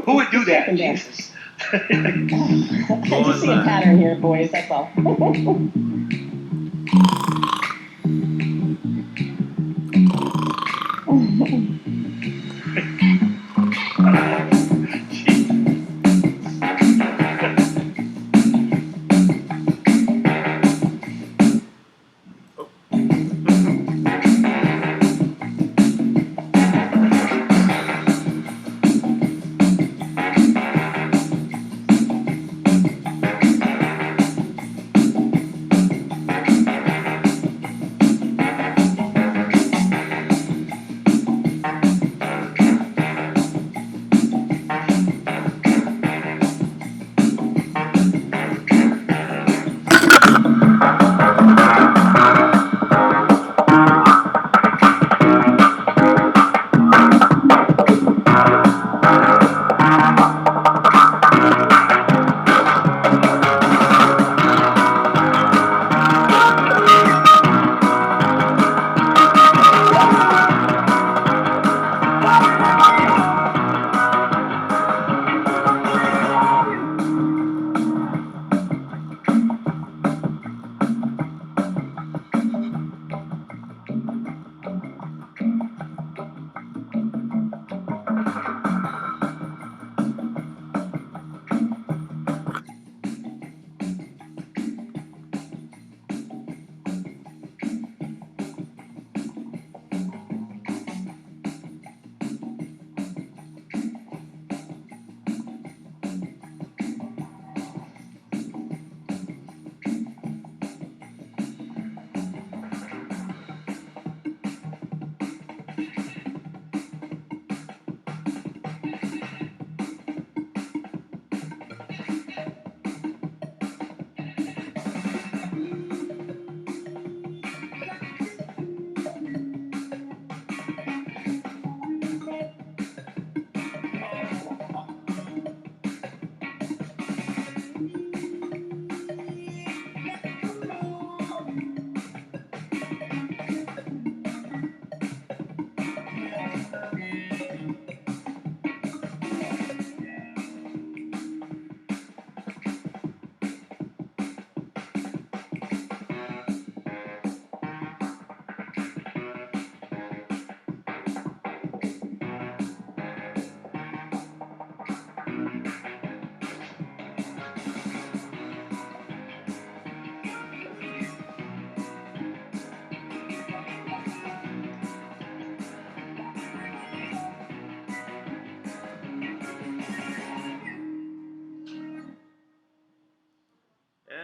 Who would do that? Jesus. I just see a pattern here, boys. That's all.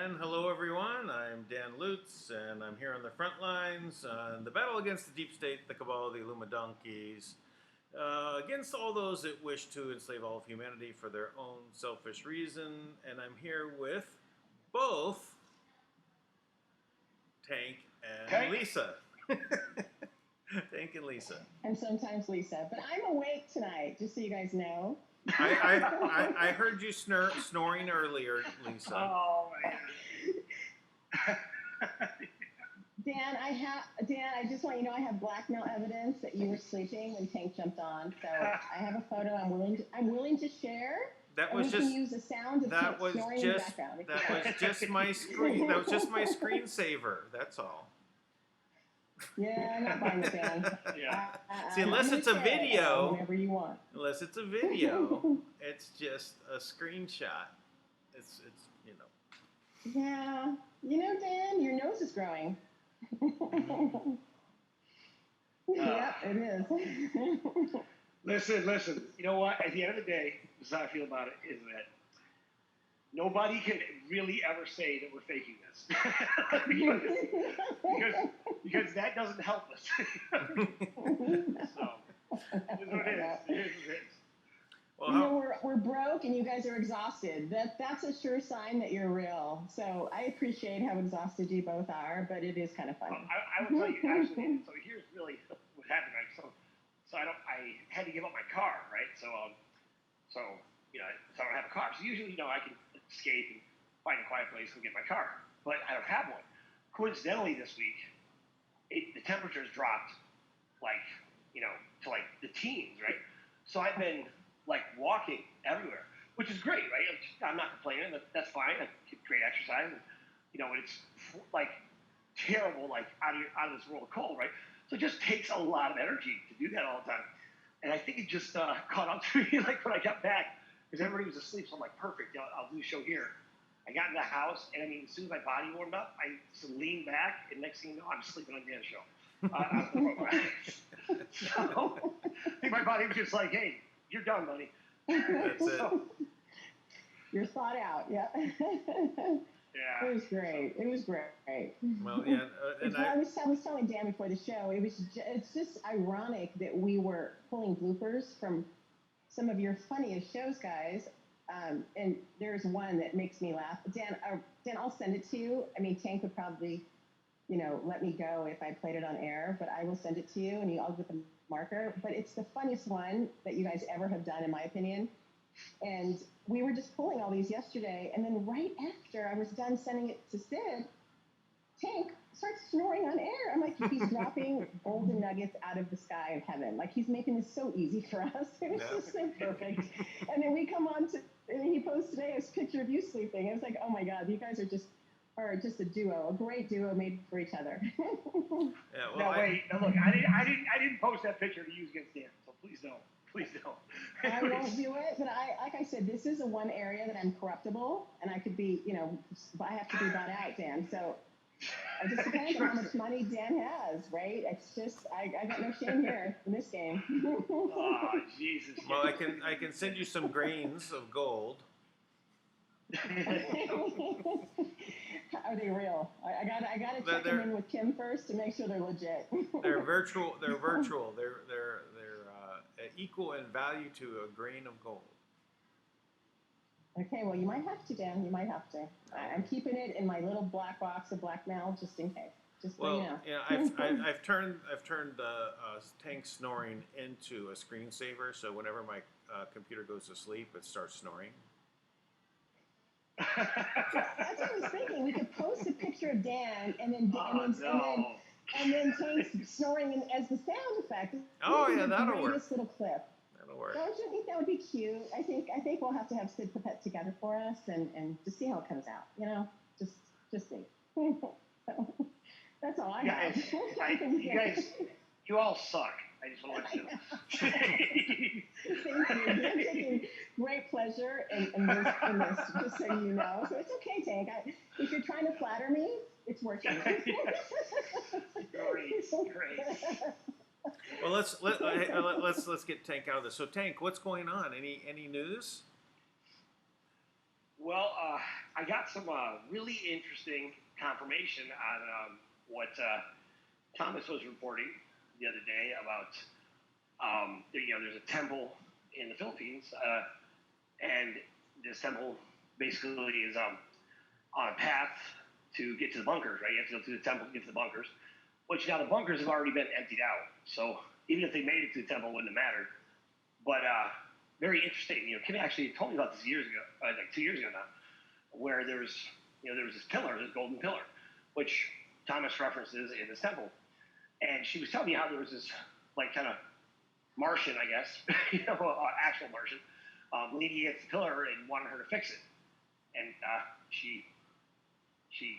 And hello, everyone. I'm Dan Lutz, and I'm here on the front lines on the battle against the deep state, the cabal, the Illuminonkeys, against all those that wish to enslave all of humanity for their own selfish reason. And I'm here with both Tank and Lisa. Tank and Lisa. And sometimes Lisa. But I'm awake tonight, just so you guys know. I heard you snoring earlier, Lisa. Oh, man. Dan, I just want you to know I have blackmail evidence that you were sleeping when Tank jumped on. So I have a photo I'm willing to share. That was just use the sound of Tank snoring in the background. That was just my screen. That was just my screensaver. That's all. Yeah, I'm not buying it, Dan. Yeah. See, unless it's a video, whenever you want. Unless it's a video, it's just a screenshot. It's you know. Yeah, you know, Dan, your nose is growing. Yep, it is. Listen. You know what? At the end of the day, this is how I feel about it, is that nobody can really ever say that we're faking this. because that doesn't help us. So, it is what it is. It is what it is. Well, you know, we're broke and you guys are exhausted. That's a sure sign that you're real. So I appreciate how exhausted you both are, but it is kind of funny. I will tell you, actually, so here's really what happened. Right? So I had to give up my car, right? So I don't have a car. So usually, I can escape and find a quiet place and get my car, but I don't have one. Coincidentally, this week, the temperatures dropped to the teens, right? So I've been like walking everywhere, which is great, right? I'm not complaining. That's fine. I get great exercise. And, it's like terrible, like out of this world of cold, right? So it just takes a lot of energy to do that all the time. And I think it just caught up to me like when I got back because everybody was asleep. So I'm like, perfect. I'll do the show here. I got in the house, and I mean, as soon as my body warmed up, I just leaned back, and next thing you know, I'm sleeping on Dan's show. So I think my body was just like, hey, you're done, buddy. That's it. You're thought out, yeah. Yeah. It was great. It was great. Well, yeah, and I was telling Dan before the show, it's just ironic that we were pulling bloopers from some of your funniest shows, guys. And there's one that makes me laugh. Dan, I'll send it to you. I mean, Tank would probably, let me go if I played it on air, but I will send it to you, and I'll get the marker. But it's the funniest one that you guys ever have done, in my opinion. And we were just pulling all these yesterday, and then right after I was done sending it to Sid, Tank starts snoring on air. I'm like, he's dropping golden nuggets out of the sky of heaven. Like, he's making this so easy for us. It was just so perfect. And then we come on to, and he posts today his picture of you sleeping. I was like, oh my God, you guys are just a duo, a great duo made for each other. yeah, well, look, I didn't post that picture to use against Dan, so please don't. Please don't. I won't do it, but like I said, this is the one area that I'm corruptible, and I could be, I have to be bought out, Dan. So it just depends on how much money Dan has, right? It's just, I got no shame here in this game. Oh, Jesus. well, I can send you some grains of gold. Are they real? I gotta check them in with Kim first to make sure they're legit. They're virtual. They're virtual. They're equal in value to a grain of gold. Okay, well, you might have to, Dan. You might have to. I'm keeping it in my little black box of blackmail just in case. Just so you know. Yeah, I've turned Tank snoring into a screensaver, so whenever my computer goes to sleep, it starts snoring. That's what I was thinking. We could post a picture of Dan and then Tank snoring as the sound effect. Oh yeah, that'll work. This little clip. That'll work. Don't you think that would be cute? I think we'll have to have Sid put that together for us and just see how it comes out. Just see. So, that's all I have. You guys, you all suck. I just want to let you know. Thank you. I'm taking great pleasure in this, just so you know. So it's okay, Tank. If you're trying to flatter me, it's working. Great. Well, let's get Tank out of this. So, Tank, what's going on? Any news? Well, I got some really interesting confirmation on what Thomas was reporting the other day about. There's a temple in the Philippines, and this temple basically is on a path to get to the bunkers. Right, you have to go through the temple to get to the bunkers. Which now the bunkers have already been emptied out, so even if they made it to the temple, it wouldn't have mattered. But very interesting. Kim actually told me about this years ago, like 2 years ago now, where there was this pillar, this golden pillar, which Thomas references in this temple, and she was telling me how there was this like kind of Martian, I guess, actual Martian, leaning against the pillar and wanted her to fix it, and she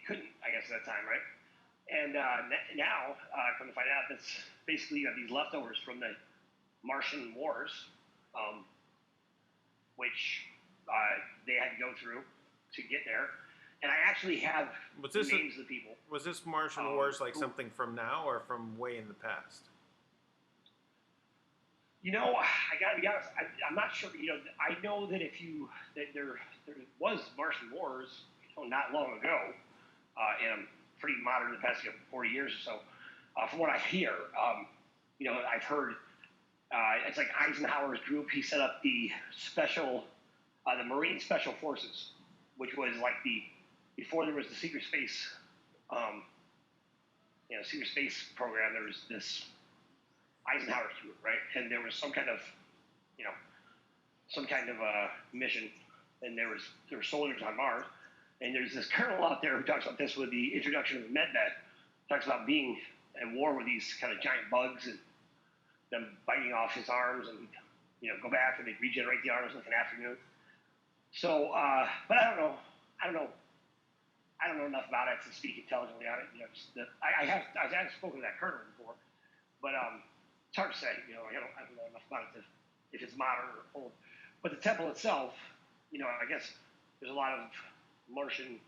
couldn't, I guess, at that time, right? And now, come to find out, that's basically you have these leftovers from the Martian wars, which they had to go through to get there. And I actually have names of the people. Was this Martian wars like something from now or from way in the past? I gotta be honest. I'm not sure. I know that there was Martian wars, not long ago, and pretty modern in the past 40 years or so. From what I hear, I've heard it's like Eisenhower's group. He set up the Marine Special Forces, which was like before there was the secret space, secret space program. There was this Eisenhower's group, right? And there was some kind of mission, and there were soldiers on Mars. And there's this colonel out there who talks about this with the introduction of the medbed. Talks about being at war with these kind of giant bugs and them biting off his arms and go back and they regenerate the arms like an afternoon. So, but I don't know. I don't know enough about it to speak intelligently on it. I have spoken to that colonel before, but it's hard to say. I don't know enough about it if it's modern or old. But the temple itself, I guess there's a lot of Martian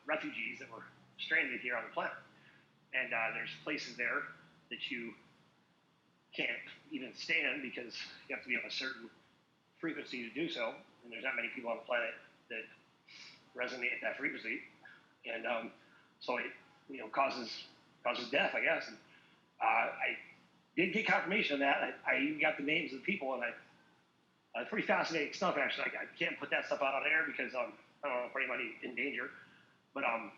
refugees that were stranded here on the planet, and there's places there that you can't even stand because you have to be on a certain frequency to do so, and there's not many people on the planet that resonate at that frequency, and so it causes death, I guess. And I did get confirmation of that. I even got the names of the people, and pretty fascinating stuff actually. I can't put that stuff out on air because I don't want to put anybody in danger, but I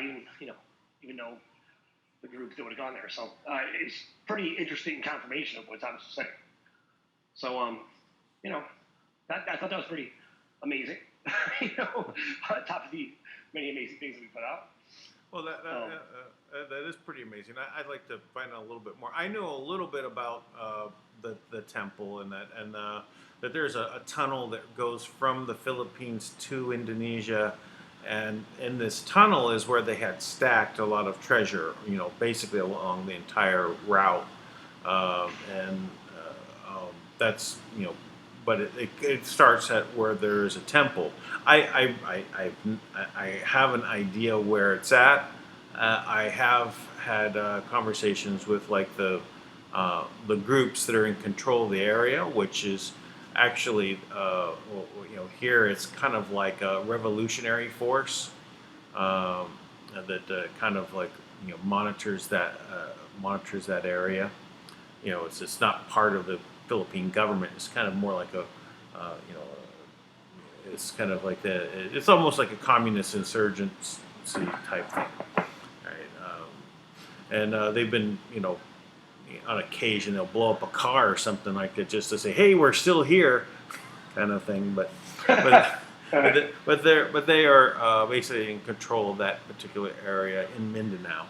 even know the group that would have gone there. So it's pretty interesting confirmation of what Thomas was saying. So I thought that was pretty amazing. On top of the many amazing things that we put out. Well, that is pretty amazing. I'd like to find out a little bit more. I know a little bit about the temple and that there's a tunnel that goes from the Philippines to Indonesia, and in this tunnel is where they had stacked a lot of treasure. Basically along the entire route, and that's But it starts at where there is a temple. I have an idea where it's at. I have had conversations with like the groups that are in control of the area, which is actually here it's kind of like a revolutionary force that kind of like monitors that area. It's not part of the Philippine government. It's kind of more like it's kind of like it's almost like a communist insurgency type thing, right? And they've been, on occasion they'll blow up a car or something like that just to say, "Hey, we're still here," kind of thing. But they are basically in control of that particular area in Mindanao,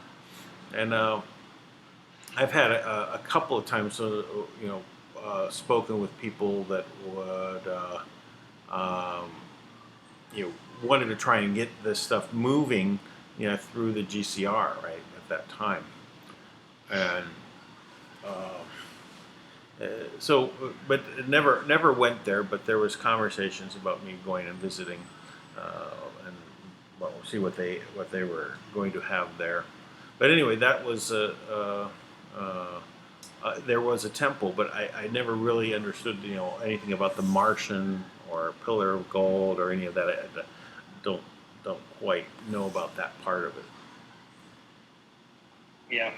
and I've had a couple of times, spoken with people that would, wanted to try and get this stuff moving, through the GCR, right, at that time. And but it never went there, but there was conversations about me going and visiting, and see what they were going to have there. But anyway, that was there was a temple, but I never really understood, anything about the Martian or Pillar of Gold or any of that. I don't quite know about that part of it. Yeah.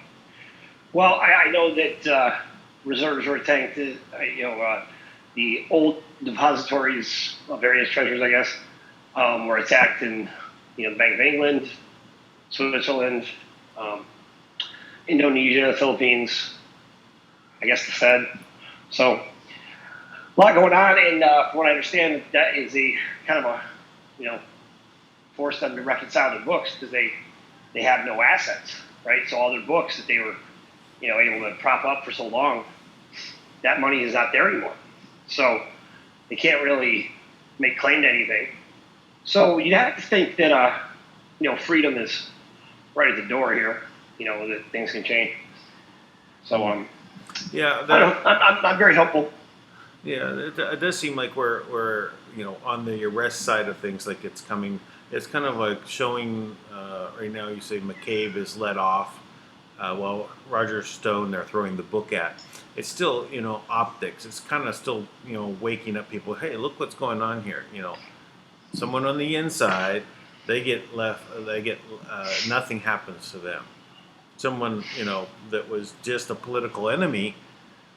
Well, I know that reserves were attacked. The old depositories of various treasures, I guess, were attacked in the Bank of England, Switzerland, Indonesia, the Philippines. I guess the Fed. So a lot going on, and from what I understand, that is a kind of forced them to reconcile their books because they have no assets, right? So all their books that they were able to prop up for so long, that money is not there anymore. So they can't really make claim to anything. So you'd have to think that freedom is right at the door here. That things can change. So yeah, I'm very hopeful. Yeah, it does seem like we're on the arrest side of things, like it's coming. It's kind of like showing right now. You say McCabe is let off, while Roger Stone they're throwing the book at. It's still optics. It's kind of still waking up people. Hey, look what's going on here. Someone on the inside, they get left. Nothing happens to them. Someone that was just a political enemy,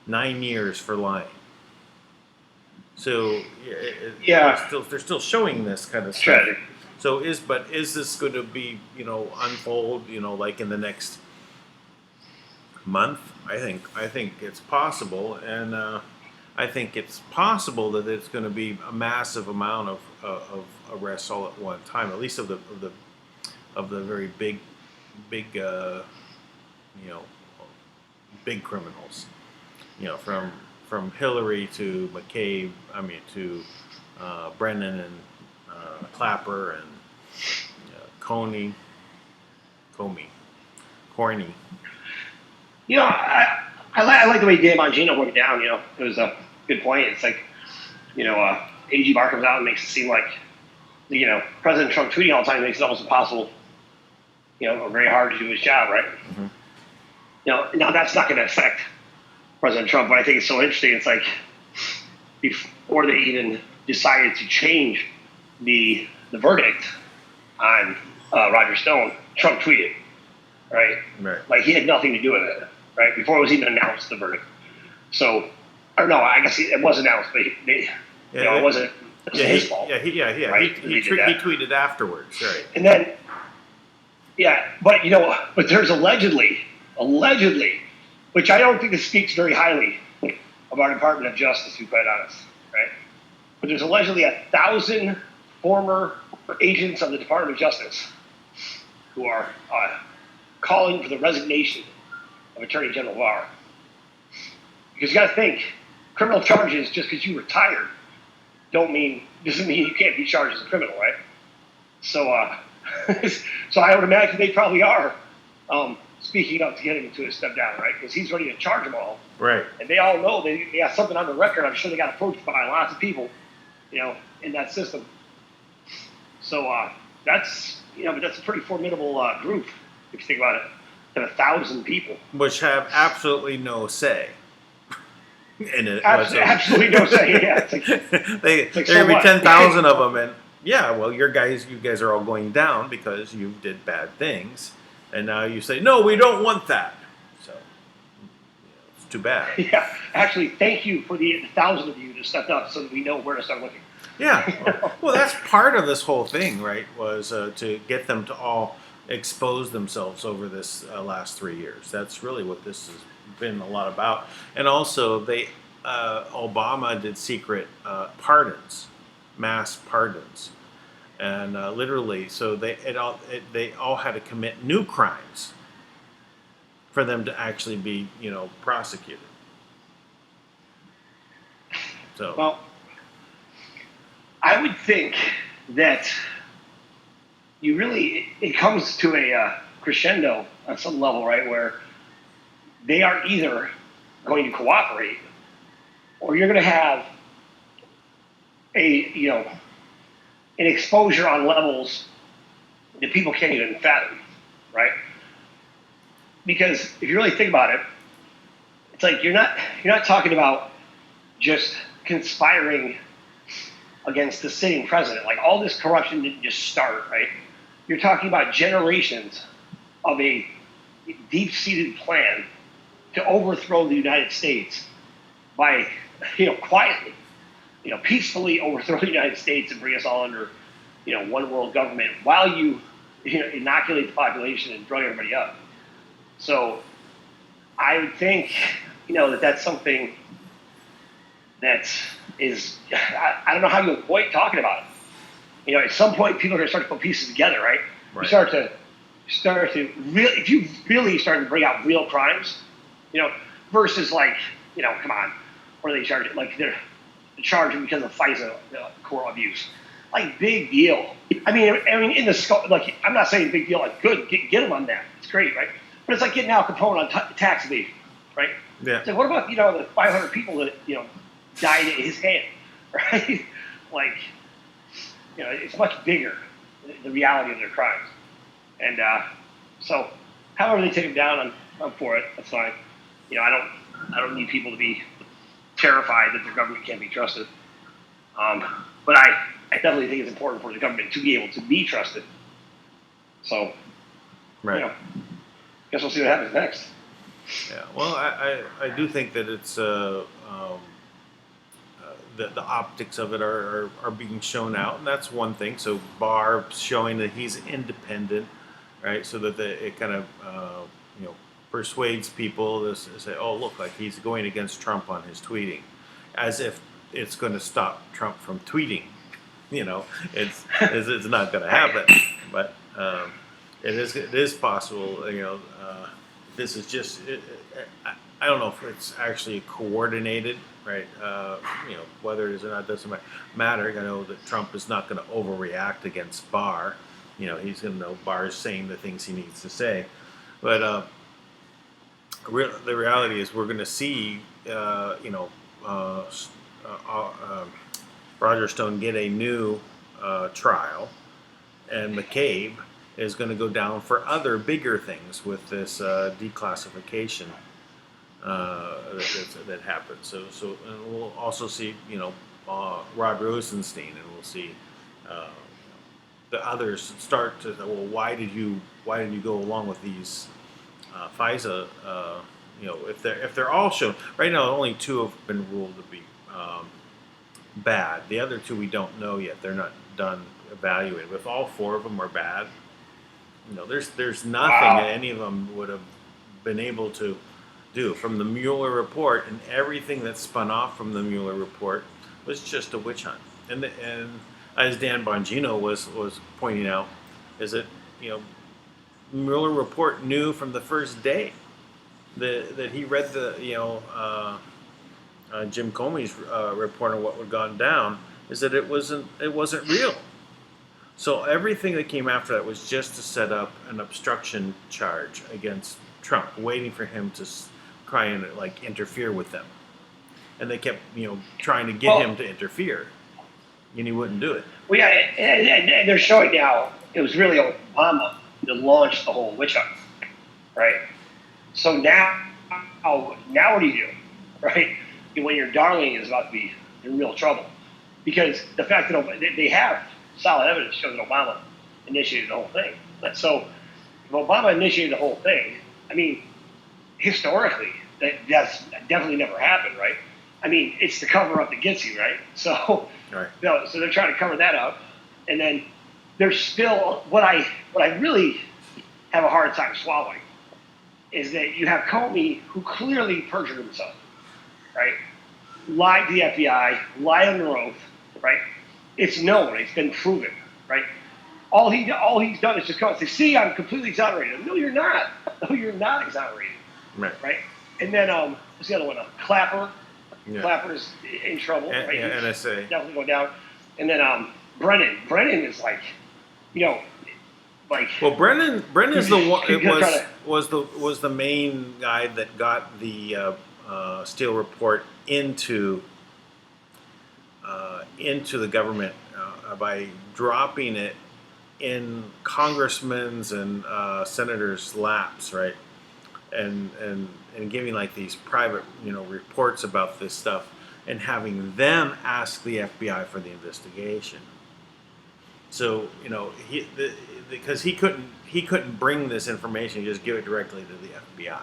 9 years for lying. So they're still showing this kind of stuff. Tragic. So is this going to be unfold like in the next month? I think it's possible, and I think it's possible that it's going to be a massive amount of arrests all at one time, at least of the very big big criminals, from Hillary to McCabe, to Brennan and Clapper and Comey. I like the way Dan Bongino broke it down. It was a good point. It's like, AG Barr comes out and makes it seem like, President Trump tweeting all the time makes it almost impossible, or very hard to do his job, right? Mm-hmm. Now that's not going to affect President Trump, but I think it's so interesting. It's like before they even decided to change the verdict on Roger Stone, Trump tweeted, right? Like he had nothing to do with it, right? Before it was even announced, the verdict. So, or no, I guess it was announced, but it wasn't his fault. Right? He tweeted afterwards, right? And then, but but there's allegedly, which I don't think this speaks very highly of our Department of Justice, to be quite honest, right? But there's allegedly 1,000 former agents of the Department of Justice who are calling for the resignation of Attorney General Barr. Because you got to think, criminal charges just because you retired doesn't mean you can't be charged as a criminal, right? So, so I would imagine they probably are speaking up to get him to step down, right? Because he's ready to charge them all, right? And they all know they got something on the record. I'm sure they got approached by lots of people, in that system. So that's but that's a pretty formidable group if you think about it. 1,000 people, which have absolutely no say in it. Absolutely no say. Yeah, there gonna be 10,000 of them, and well, you guys are all going down because you did bad things, and now you say no, we don't want that. So it's too bad. Yeah, actually, thank you for the 1,000 of you that stepped up, so that we know where to start looking. Yeah, well, that's part of this whole thing, right? Was to get them to all expose themselves over this last 3 years. That's really what this has been a lot about. And also, Obama did secret pardons, mass pardons, and literally, so they all had to commit new crimes for them to actually be prosecuted. So well, I would think that it comes to a crescendo on some level, right, where they are either going to cooperate or you're going to have an exposure on levels that people can't even fathom, right? Because if you really think about it, it's like you're not talking about just conspiring against the sitting president. Like, all this corruption didn't just start, right? You're talking about generations of a deep-seated plan to overthrow the United States by, quietly, peacefully overthrow the United States and bring us all under, one world government while you, inoculate the population and drug everybody up. So I would think, that's something that is, I don't know how you avoid talking about it. At some point, people are going to start to put pieces together, right? You start to really, if you really start to bring out real crimes, versus like, come on, or they charge it like they're charging because of FISA core abuse, like big deal. I mean, in the scope, like, I'm not saying big deal, like good, get them on that. It's great, right? But it's like getting Al Capone on tax evasion, right? Yeah. It's like, what about the 500 people that died at his hand, right? Like, it's much bigger, the reality of their crimes. And so, however they take them down, I'm for it. That's fine. I don't need people to be terrified that their government can't be trusted. But I definitely think it's important for the government to be able to be trusted. So, guess we'll see what happens next. Yeah. Well, I do think that it's the optics of it are being shown out, and that's one thing. So Barr showing that he's independent, right? So that it kind of persuades people to say, oh, look, like he's going against Trump on his tweeting, as if it's going to stop Trump from tweeting. It's not going to happen, but it is possible. This is just I don't know if it's actually coordinated, right? Whether it is or not doesn't matter. I know that Trump is not going to overreact against Barr. He's going to know Barr is saying the things he needs to say. But the reality is we're going to see, Roger Stone get a new trial, and McCabe is going to go down for other bigger things with this declassification that happened. So and we'll also see, Rod Rosenstein, and we'll see the others start to. Well, why did you go along with these FISA? If they're all shown right now, only 2 have been ruled to be bad. The other 2 we don't know yet. They're not done evaluating. If all 4 of them are bad, there's nothing that any of them would have been able to do. From the Mueller report, and everything that spun off from the Mueller report was just a witch hunt. And as Dan Bongino was pointing out, is that Mueller report knew from the first day that he read the Jim Comey's report on what had gone down, is that it wasn't real. So everything that came after that was just to set up an obstruction charge against Trump, waiting for him to try and interfere with them. And they kept trying to get him to interfere, and he wouldn't do it. Well, yeah, and they're showing now it was really Obama that launched the whole witch hunt, right? So now what do you do, right? When your darling is about to be in real trouble, because the fact that they have solid evidence showing that Obama initiated the whole thing. So if Obama initiated the whole thing, I mean, historically, that's definitely never happened, right? I mean, it's the cover up that gets you, right? So, right. So they're trying to cover that up, and then there's still what I really have a hard time swallowing is that you have Comey, who clearly perjured himself, right? Lied to the FBI, lied under oath, right? It's known, it's been proven, right? All he's done is just come and say, "See, I'm completely exonerated." No, you're not. No, you're not exonerated, right? And then what's the other one? Clapper. Yeah. Clapper's in trouble, right? Yeah, NSA definitely going down. And then Brennan. Brennan is Well, Brennan's the one. It was the main guy that got the Steele report into the government by dropping it in congressmen's and senators' laps, right? And giving these private reports about this stuff, and having them ask the FBI for the investigation. So because he couldn't bring this information, just give it directly to the FBI.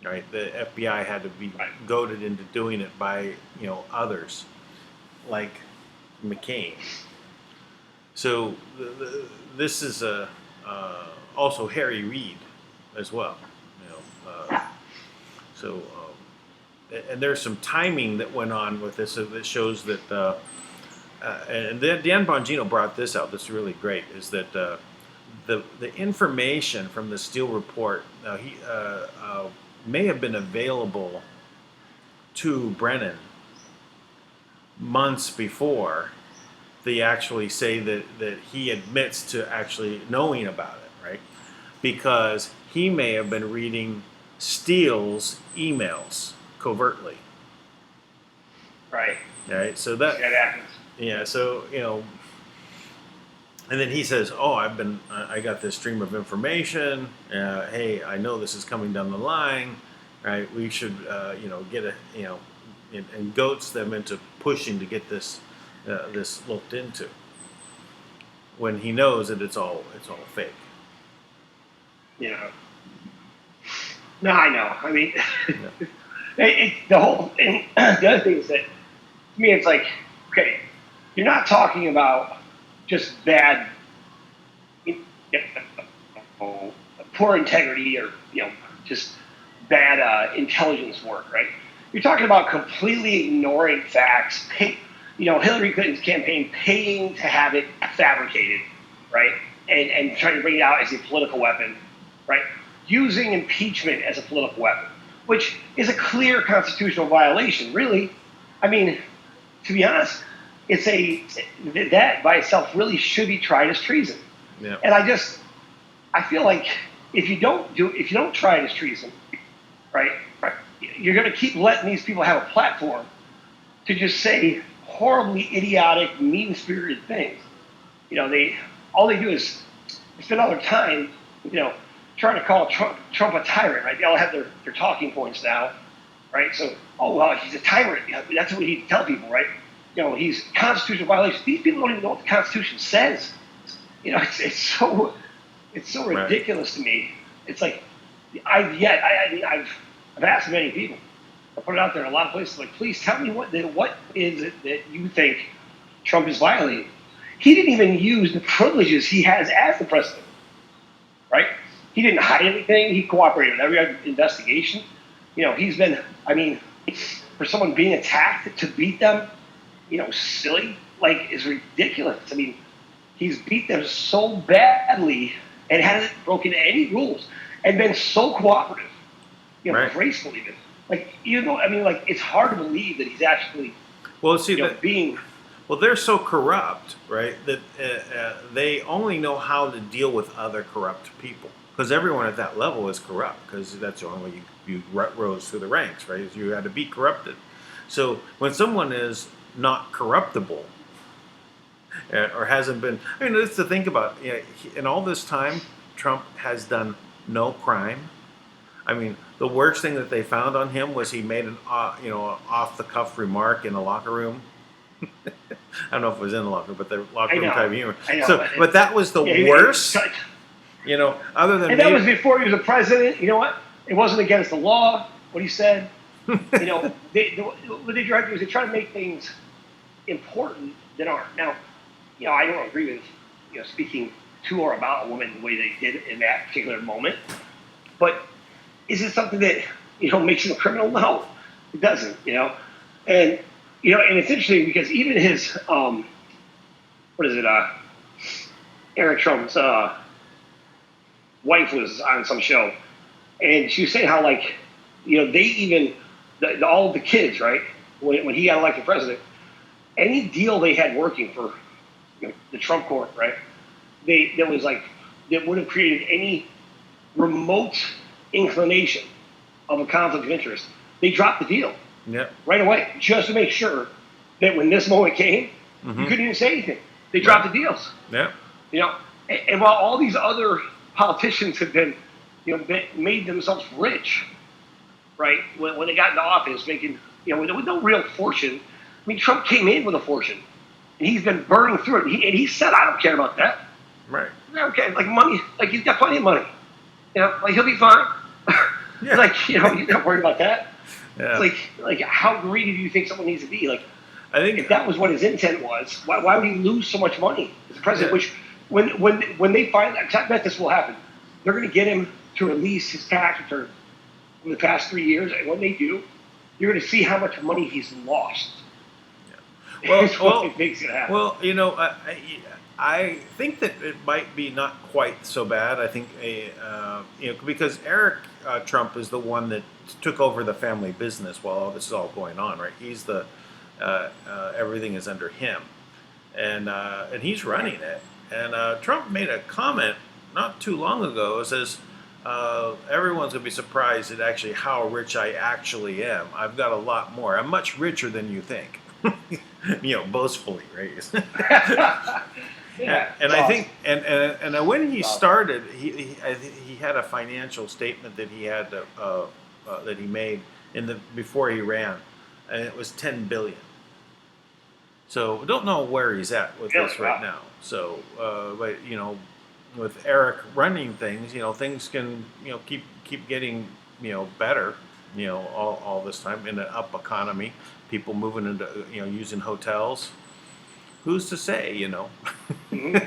Right, the FBI had to be goaded into doing it by others, like McCain. So this is also Harry Reid as well. And there's some timing that went on with this that shows that. And Dan Bongino brought this out. That's really great. Is that the information from the Steele report may have been available to Brennan months before they actually say that he admits to actually knowing about it, right? Because he may have been reading Steele's emails covertly. Right. So that happens. Yeah. So and then he says, "Oh, I got this stream of information. Hey, I know this is coming down the line, right? We should, get and goats them into pushing to get this looked into." When he knows that it's all fake. Yeah. No, I know. I mean, the whole thing. The other thing is that to me, it's like, okay, you're not talking about just bad, poor integrity or just bad intelligence work, right? You're talking about completely ignoring facts. Hillary Clinton's campaign paying to have it fabricated, right? And trying to bring it out as a political weapon, right? Using impeachment as a political weapon. which is a clear constitutional violation. Really, I mean, to be honest, that by itself really should be tried as treason. Yeah. And I feel like if you don't try it as treason, right, you're going to keep letting these people have a platform to just say horribly idiotic, mean-spirited things. All they do is spend all their time, trying to call Trump a tyrant, right? They all have their talking points now, right? So, oh, well, he's a tyrant. That's what he tell people, right? He's constitutional violation. These people don't even know what the Constitution says. It's so ridiculous to me. It's like, I've asked many people. I put it out there in a lot of places, like, please tell me what is it that you think Trump is violating? He didn't even use the privileges he has as the president, right? He didn't hide anything. He cooperated with every investigation. He's been, for someone being attacked to beat them, silly, is ridiculous. He's beat them so badly and hasn't broken any rules and been so cooperative, right. graceful even. It's hard to believe that he's actually, being... Well, they're so corrupt, right, that they only know how to deal with other corrupt people. Because everyone at that level is corrupt, because that's the only way you rose through the ranks, right, is you had to be corrupted. So when someone is not corruptible, or hasn't been, let's to think about, in all this time, Trump has done no crime. The worst thing that they found on him was he made an off-the-cuff remark in a locker room. I don't know if it was in the locker room, but the locker room type of humor. So, but that was the worst. Other than that was before he was a president. You know what? It wasn't against the law. What he said. What they try to do is they try to make things important that aren't. Now, I don't agree with speaking to or about a woman the way they did in that particular moment. But is it something that makes him a criminal? No, it doesn't. And it's interesting because even his Eric Trump's wife was on some show, and she was saying how they even all of the kids, right, when he got elected president, any deal they had working for the Trump court, right, that would have created any remote inclination of a conflict of interest, they dropped the deal. Yeah. Right away, just to make sure that when this moment came, you couldn't even say anything. They dropped the deals. Yeah. And while all these other politicians have been, made themselves rich, right, when they got into office, making, with no real fortune. Trump came in with a fortune, and he's been burning through it. And he said, "I don't care about that. Right. I don't care. Money, he's got plenty of money. He'll be fine. Yeah. He's not worried about that." Yeah. It's how greedy do you think someone needs to be? I think if that was what his intent was, why would he lose so much money as a president? Yeah. Which, when they find, I bet this will happen, they're going to get him to release his tax return from the past 3 years, and when they do, you're going to see how much money he's lost. Yeah. Well, I think that it might be not quite so bad. I think because Eric Trump is the one that took over the family business while all this is all going on, right? He's the everything is under him, and he's running it. And Trump made a comment not too long ago. It says everyone's gonna be surprised at actually how rich I actually am. I've got a lot more. I'm much richer than you think. Boastfully, right? Yeah, and I think, and when he started, he had a financial statement that he had that he made before he ran, and it was $10 billion. So don't know where he's at with this right now. So, but with Eric running things, things can keep getting better. All this time in an up economy, people moving into using hotels. Who's to say? Mm-hmm.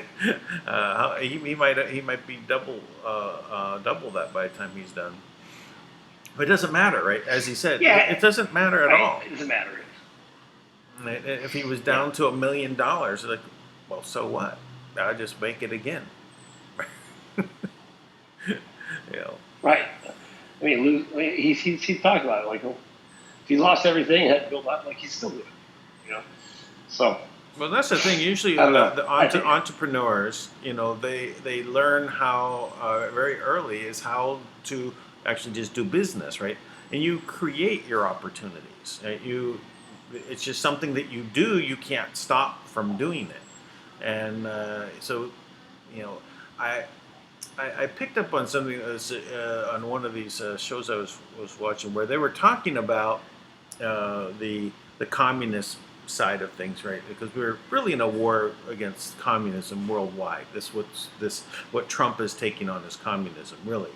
He might be double that by the time he's done. But it doesn't matter, right? As he said, it doesn't matter at all. It doesn't matter. If he was down to $1 million, well, so what? I'll just make it again. Right. I mean, he's talked about it. Like, if he lost everything, had to build up, like he's still doing it. You know, so. Well, that's the thing. Usually, the entrepreneurs, they learn how very early is how to actually just do business, right? And you create your opportunities. Right? It's just something that you do. You can't stop from doing it. And so, you know, I picked up on something on one of these shows I was watching where they were talking about the communist side of things, right? Because we're really in a war against communism worldwide. What Trump is taking on is communism, really,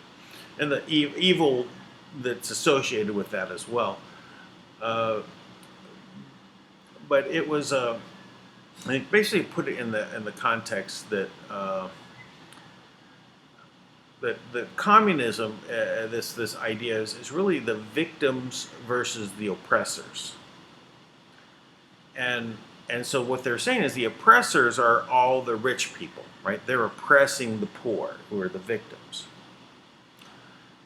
and the evil that's associated with that as well. But it was I basically put it in the context that that communism, this idea is really the victims versus the oppressors. And so what they're saying is the oppressors are all the rich people, right? They're oppressing the poor, who are the victims.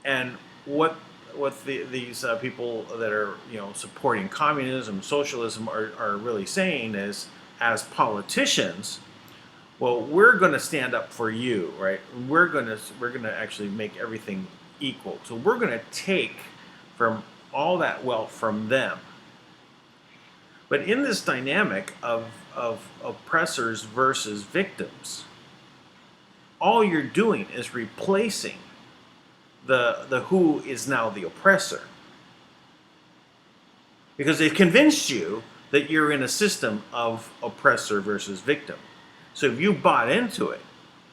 And what these people that are supporting communism, socialism are really saying is, as politicians, well, we're going to stand up for you, right? We're going to actually make everything equal. So we're going to take from all that wealth from them. But in this dynamic of oppressors versus victims, all you're doing is replacing the who is now the oppressor. Because they've convinced you that you're in a system of oppressor versus victim. So if you bought into it,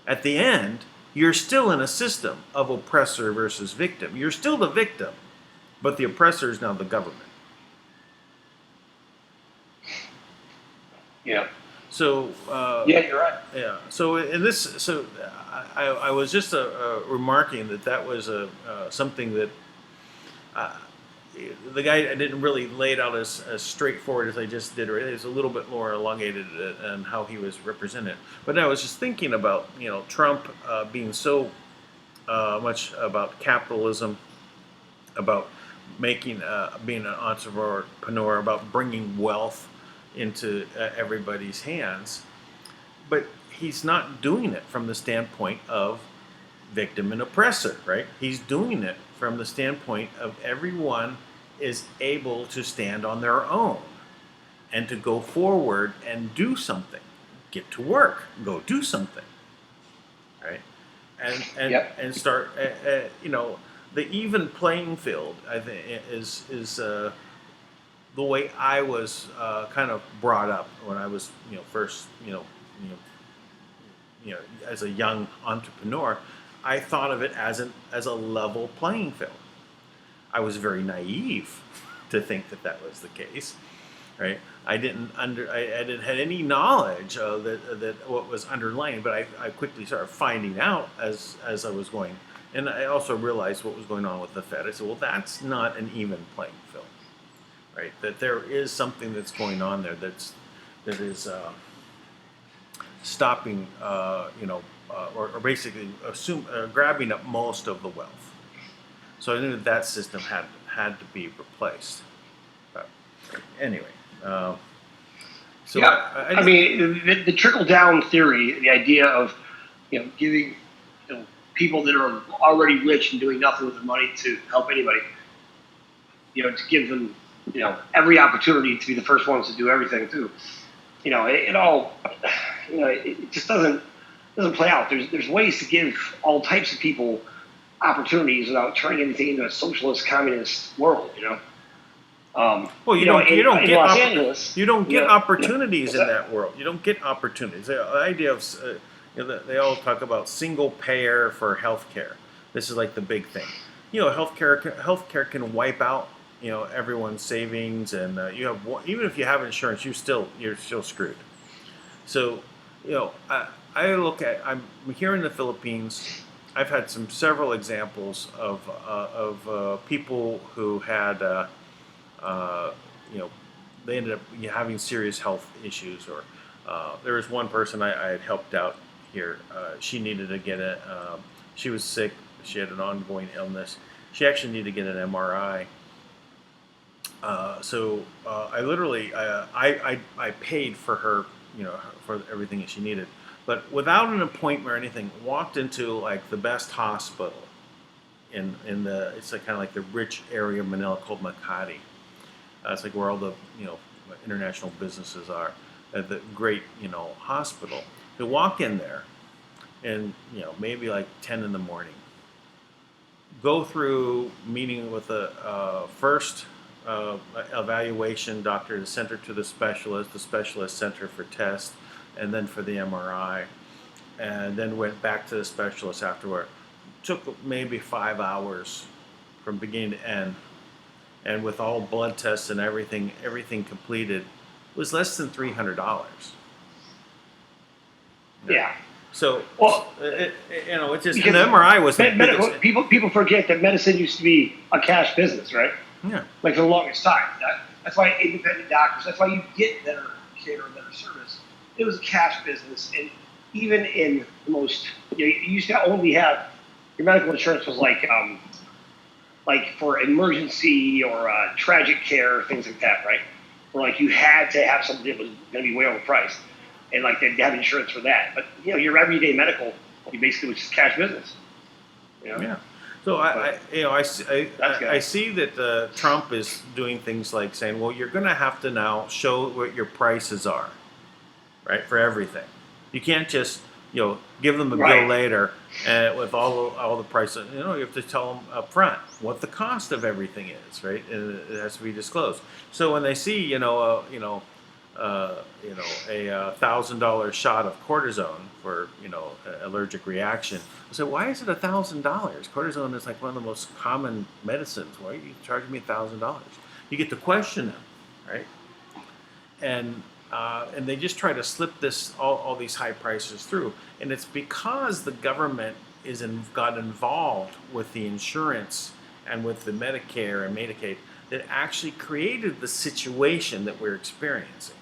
at the end, you're still in a system of oppressor versus victim. You're still the victim, but the oppressor is now the government. Yeah. So. Yeah, you're right. Yeah. So in this, I was just remarking that was something that the guy didn't really lay it out as straightforward as I just did. It's a little bit more elongated in how he was represented. But I was just thinking about Trump being so much about capitalism, about making being an entrepreneur, about bringing wealth into everybody's hands, but he's not doing it from the standpoint of victim and oppressor, right? He's doing it from the standpoint of everyone is able to stand on their own and to go forward and do something, get to work, go do something, right? And start, the even playing field, I think, is the way I was kind of brought up when I was, first, as a young entrepreneur. I thought of it as a level playing field. I was very naive to think that was the case, right? I didn't had any knowledge that what was underlying, but I quickly started finding out as I was going, and I also realized what was going on with the Fed. I said, well, that's not an even playing field. Right, that there is something that's going on there that is stopping, or basically grabbing up most of the wealth. So I knew that system had to be replaced. But anyway, so yeah, I mean the trickle down theory, the idea of giving people that are already rich and doing nothing with their money to help anybody, to give them every opportunity to be the first ones to do everything too. It all, it just doesn't play out. There's ways to give all types of people opportunities without turning anything into a socialist, communist world. Well, you don't get opportunities in that world. You don't get opportunities. The idea of they all talk about single payer for healthcare. This is like the big thing. Healthcare can wipe out everyone's savings, and you have even if you have insurance, you're still screwed. So I look at, I'm here in the Philippines. I've had several examples of people who had they ended up having serious health issues, or there was one person I had helped out here. She needed to get she was sick. She had an ongoing illness, She actually needed to get an MRI. I literally I paid for her, for everything that she needed, but without an appointment or anything. Walked into like the best hospital in the it's like, kind of like the rich area of Manila called Makati. It's like where all the international businesses are. At the great hospital. To walk in there, and maybe like 10 in the morning. Go through meeting with the first evaluation doctor to send her to the specialist sent her for tests, and then for the MRI, and then went back to the specialist afterward. Took maybe 5 hours from beginning to end, and with all blood tests and everything completed, it was less than $300. Yeah. So, well, it's just an MRI was the biggest. People forget that medicine used to be a cash business, right? Yeah. Like for the longest time. That's why independent doctors. That's why you get better care and better service. It was a cash business, and even in the most, you used to only have your medical insurance was like for emergency or tragic care, things like that, right? Where like you had to have something that was going to be way overpriced, and like they'd have insurance for that. But your everyday medical, you basically was just cash business. Yeah. So I see that Trump is doing things like saying, well, you're going to have to now show what your prices are, right, for everything. You can't just give them a bill later and with all the prices. You have to tell them up front what the cost of everything is, right? And it has to be disclosed. So when they see a $1,000 shot of cortisone for allergic reaction, I say, why is it $1,000? Cortisone is like one of the most common medicines. Why are you charging me $1,000? You get to question them, right? And they just try to slip all these high prices through, and it's because the government got involved with the insurance and with the Medicare and Medicaid that actually created the situation that we're experiencing.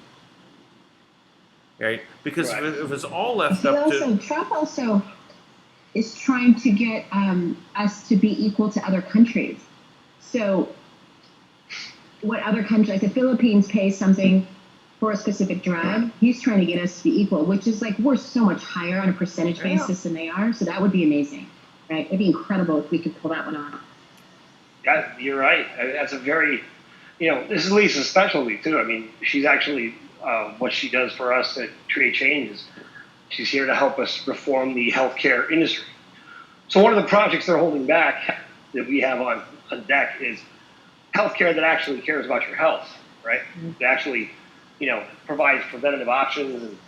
Right? Because if it was all left up to Trump also is trying to get us to be equal to other countries. So what other countries, like the Philippines, pay something for a specific drug, he's trying to get us to be equal, which is like we're so much higher on a percentage basis than they are. So that would be amazing, right? It'd be incredible if we could pull that one off. Yeah, you're right. That's a very, this is Lisa's specialty too. I mean, she's actually what she does for us to create change is she's here to help us reform the healthcare industry. So one of the projects they're holding back that we have on deck is healthcare that actually cares about your health, right? That actually provides preventative options and,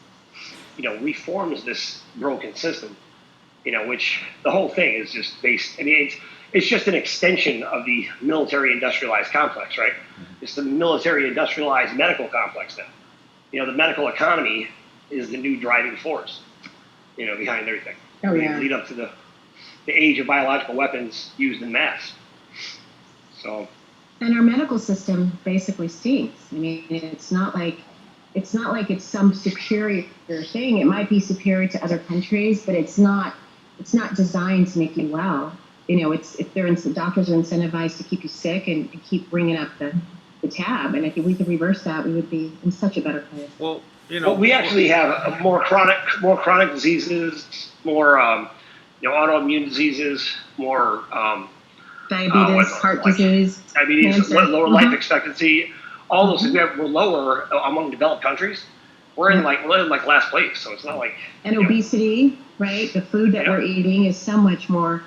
reforms this broken system, which the whole thing is just based, it's just an extension of the military industrialized complex, right? It's the military industrialized medical complex now. The medical economy is the new driving force, behind everything. Oh, yeah. Lead up to the age of biological weapons used in mass. So. And our medical system basically stinks. I mean, it's not like it's some superior thing. It might be superior to other countries, but it's not designed to make you well. Doctors are incentivized to keep you sick and keep bringing up the tab. And if we could reverse that, we would be in such a better place. Well, we actually have more chronic diseases, more autoimmune diseases, more diabetes, heart disease, diabetes, lower life expectancy. All those things we're lower among developed countries. We're in like last place, so it's not like. And obesity, right? The food that we're eating is so much more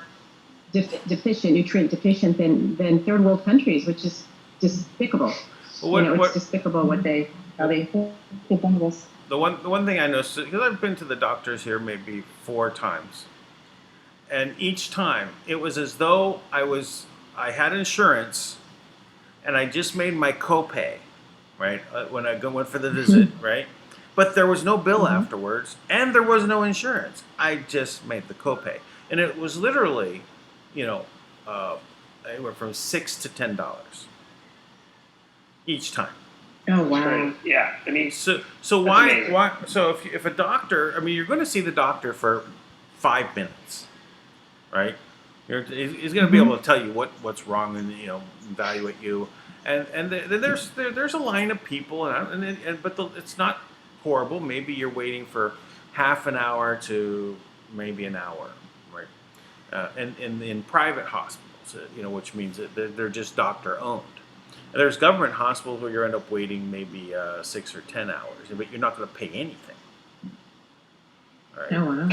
nutrient deficient than third world countries, which is despicable. Well, it's despicable how they've done this. The one thing I noticed, because I've been to the doctors here maybe 4 times, and each time it was as though I had insurance, and I just made my copay, right? When I went for the visit, right? But there was no bill afterwards, and there was no insurance. I just made the copay, and it was literally, anywhere from $6 to $10 each time. Oh wow! Yeah, so why? So if a doctor, you're going to see the doctor for 5 minutes, right? He's going to be able to tell you what's wrong and evaluate you. And there's a line of people, it's not horrible. Maybe you're waiting for half an hour to maybe an hour, right? And in private hospitals, which means that they're just doctor owned. And there's government hospitals where you end up waiting maybe 6 or 10 hours, but you're not going to pay anything. Right? Oh wow.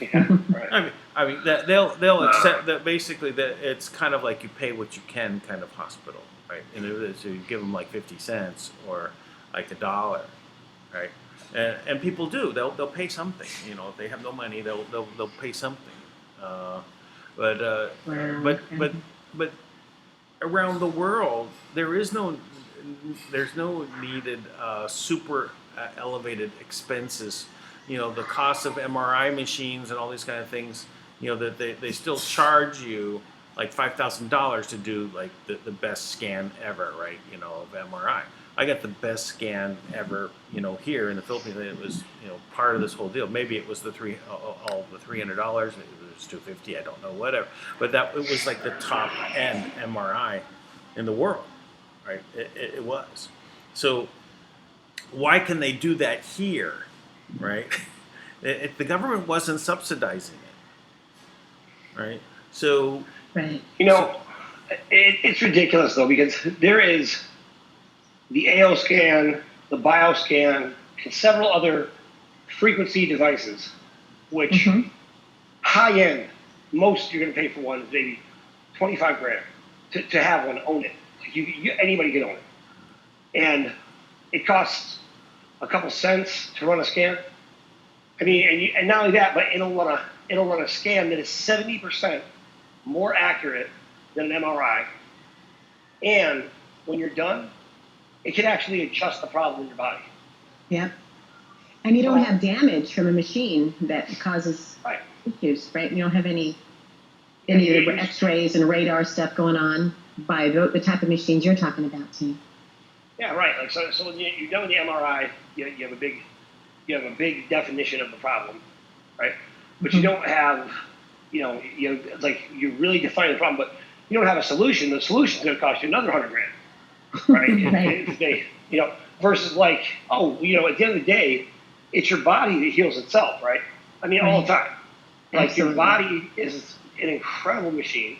Yeah, right. I mean that they'll accept that basically that it's kind of like you pay what you can kind of hospital, right? And so you give them like 50 cents or like $1, right? And people do they'll pay something, if they have no money they'll pay something, but around the world there's no needed super elevated expenses. The cost of MRI machines and all these kind of things, that they still charge you like $5,000 to do like the best scan ever, right? Of MRI. I got the best scan ever, here in the Philippines. It was, part of this whole deal. Maybe it was the $300, maybe it was $250, I don't know, whatever. But it was like the top end MRI in the world, right? It was. So why can they do that here? Right, the government wasn't subsidizing it, right? So, right. It's ridiculous though, because there is the AO scan, the bioscan, and several other frequency devices, which high end, most you're going to pay for one is maybe $25,000 to have one, own it. Anybody can own it, and it costs a couple cents to run a scan. I mean, and not only that, but it'll run a scan that is 70% more accurate than an MRI. And when you're done, it can actually adjust the problem in your body. Yeah. And you don't have damage from a machine that causes issues, right? You don't have any of the X-rays and radar stuff going on by the type of machines you're talking about, too. Yeah, right. Like so when you're done with the MRI, you have a big definition of the problem, right? But you don't have, like you really define the problem, but you don't have a solution. The solution's going to cost you another $100,000, right? Right. Versus like, at the end of the day, it's your body that heals itself, right? I mean, all the time. Like Absolutely. Your body is an incredible machine,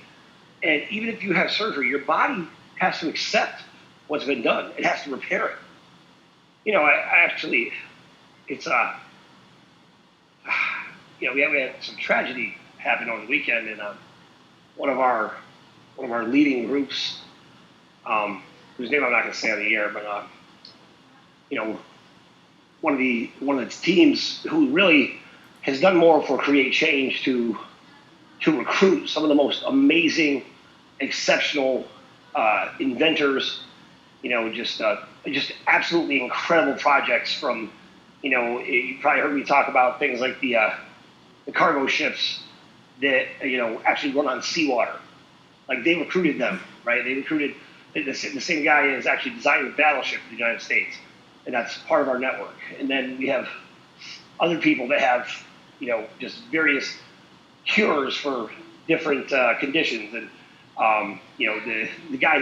and even if you have surgery, your body has to accept what's been done. It has to repair it. I actually, it's we had some tragedy happen on the weekend, and one of our leading groups, whose name I'm not going to say on the air, but one of the teams who really has done more for Create Change to recruit some of the most amazing, exceptional inventors. Just absolutely incredible projects from, you probably heard me talk about things like the cargo ships that, actually run on seawater. Like they recruited them, right? They recruited, the same guy is actually designing the battleship for the United States. And that's part of our network. And then we have other people that have, just various cures for different conditions. And, the guy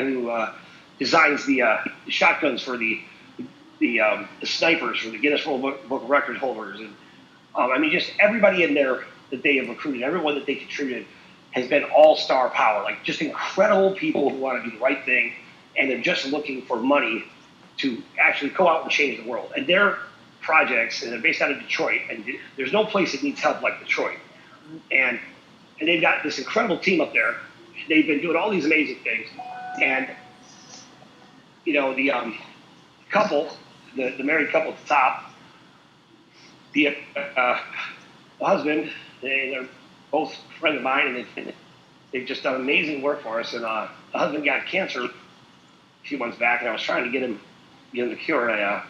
who designs the shotguns for the snipers for the Guinness World Book of Record holders, and just everybody in there that they have recruited, everyone that they contributed, has been all-star power. Like just incredible people who want to do the right thing, and they're just looking for money to actually go out and change the world. And their projects, and they're based out of Detroit, and there's no place that needs help like Detroit. And they've got this incredible team up there. They've been doing all these amazing things. And, the couple, the married couple at the top, the husband, they're both friends of mine, and they've just done amazing work for us. And the husband got cancer a few months back, and I was trying to get him the cure, and I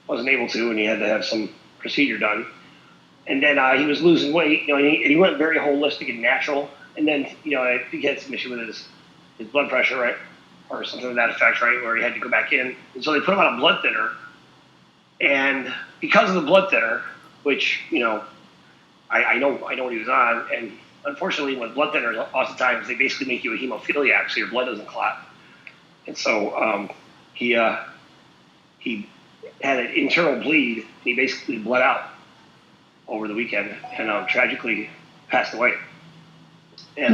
wasn't able to, and he had to have some procedure done. And then he was losing weight, and he went very holistic and natural. And then, I think he had some issue with his blood pressure, right? Or something to that effect, right? Where he had to go back in. And so they put him on a blood thinner. And because of the blood thinner, which, I know what he was on, and unfortunately, with blood thinners, oftentimes they basically make you a hemophiliac, so your blood doesn't clot. And so he had an internal bleed. And he basically bled out over the weekend, and tragically passed away. And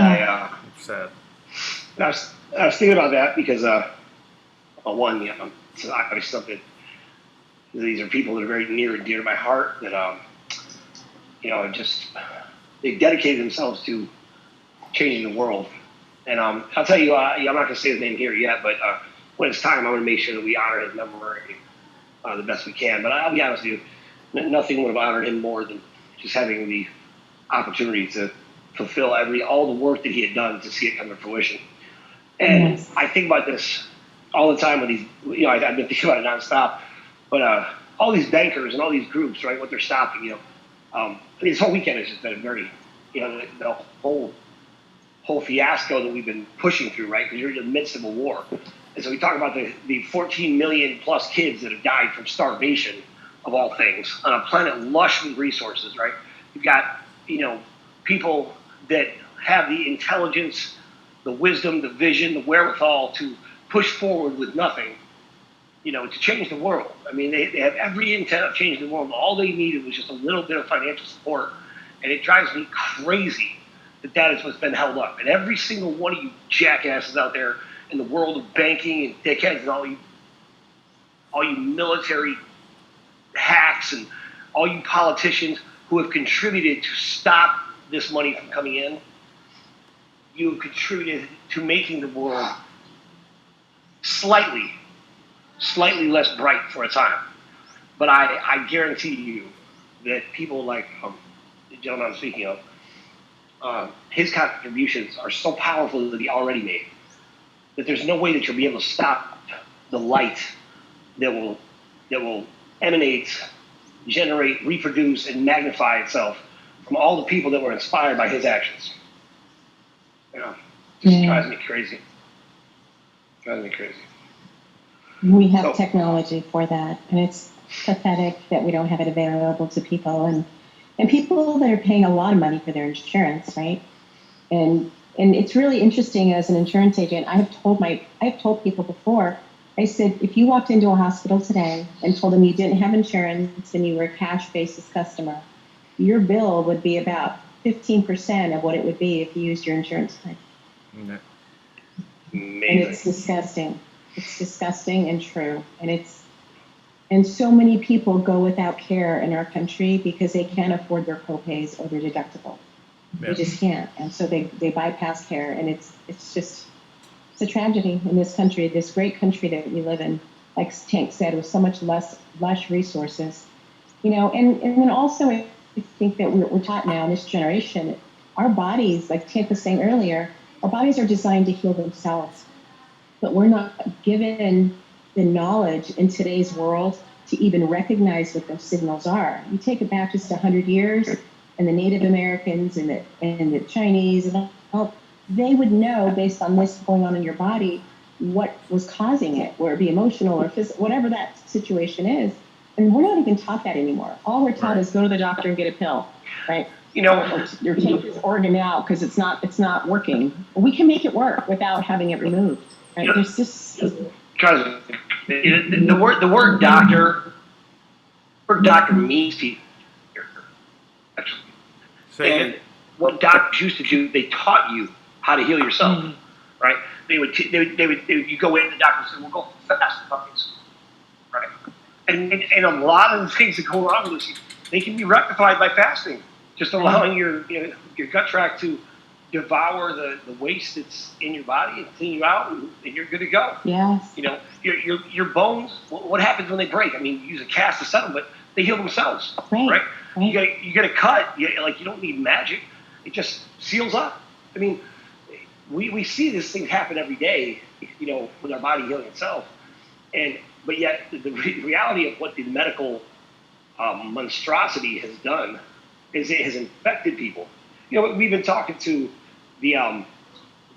sad. I was thinking about that because one, it's obviously something. These are people that are very near and dear to my heart. That just they dedicated themselves to changing the world. And I'll tell you, I'm not going to say his name here yet, but when it's time, I'm going to make sure that we honor his memory the best we can. But I'll be honest with you, nothing would have honored him more than just having the opportunity to fulfill all the work that he had done to see it come to fruition. And I think about this all the time with these, I've been thinking about it nonstop, but all these bankers and all these groups, right, what they're stopping, this whole weekend has just been a very, the whole fiasco that we've been pushing through, right, because you're in the midst of a war. And so we talk about the 14 million plus kids that have died from starvation, of all things, on a planet lush with resources, right? You've got, people that have the intelligence, the wisdom, the vision, the wherewithal to push forward with nothing, to change the world. I mean, they have every intent of changing the world. All they needed was just a little bit of financial support. And it drives me crazy that is what's been held up. And every single one of you jackasses out there in the world of banking and dickheads and all you military hacks and all you politicians who have contributed to stop this money from coming in, you have contributed to making the world slightly less bright for a time. But I guarantee you that people like the gentleman I'm speaking of, his contributions are so powerful that he already made, that there's no way that you'll be able to stop the light that will emanate, generate, reproduce, and magnify itself from all the people that were inspired by his actions. Just drives me crazy. We have technology for that, and it's pathetic that we don't have it available to people, and people that are paying a lot of money for their insurance, right? And it's really interesting as an insurance agent. I have told people before. I said, if you walked into a hospital today and told them you didn't have insurance and you were a cash basis customer, your bill would be about 15% of what it would be if you used your insurance plan. Amazing. And it's disgusting. It's disgusting and true. And so many people go without care in our country because they can't afford their copays or their deductible. They just can't. And so they bypass care. And it's a tragedy in this country, this great country that we live in, like Tank said, with so much lush resources. And then also I think that we're taught now in this generation, our bodies, like Tank was saying earlier, our bodies are designed to heal themselves. But we're not given the knowledge in today's world to even recognize what those signals are. You take it back just 100 years, and the Native Americans and the Chinese, and all, they would know based on this going on in your body what was causing it, whether it be emotional or physical, whatever that situation is. And we're not even taught that anymore. All we're taught is go to the doctor and get a pill, right? Or take this organ out because it's not working. We can make it work without having it removed. Right? There's just the word doctor means people. And what doctors used to do, they taught you how to heal yourself, right? They would you go in, the doctor would say, "Well, go fast, puppies," right? And a lot of the things that go wrong with us, they can be rectified by fasting, just allowing your gut tract to devour the waste that's in your body and clean you out, and you're good to go. Yes. Your bones. What happens when they break? I mean, you use a cast to set them, but they heal themselves, right? You get a cut. You don't need magic. It just seals up. I mean, we see this thing happen every day, with our body healing itself, but yet the reality of what the medical monstrosity has done is it has infected people. We've been talking to the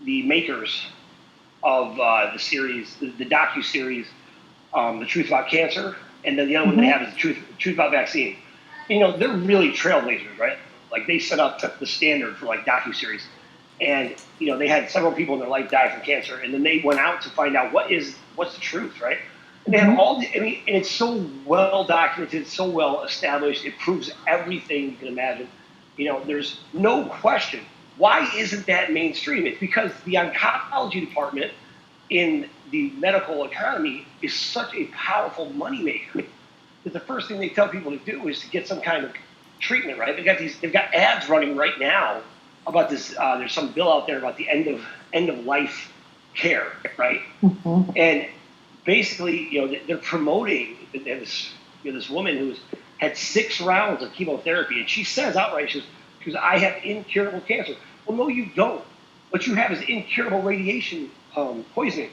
makers of the series, the docu-series, The Truth About Cancer, and then the other one they have is The Truth About Vaccine. They're really trailblazers, right? Like they set up the standard for like docuseries, and they had several people in their life die from cancer, and then they went out to find out what's the truth, right? And they have all and it's so well documented, so well established. It proves everything you can imagine. There's no question. Why isn't that mainstream? It's because the oncology department in the medical economy is such a powerful moneymaker that the first thing they tell people to do is to get some kind of treatment, right? They've got ads running right now about this. There's some bill out there about the end of life care, right? Mm-hmm. And basically, they're promoting this woman who's had 6 rounds of chemotherapy, and she says outright, she goes, I have incurable cancer. Well, no, you don't. What you have is incurable radiation poisoning.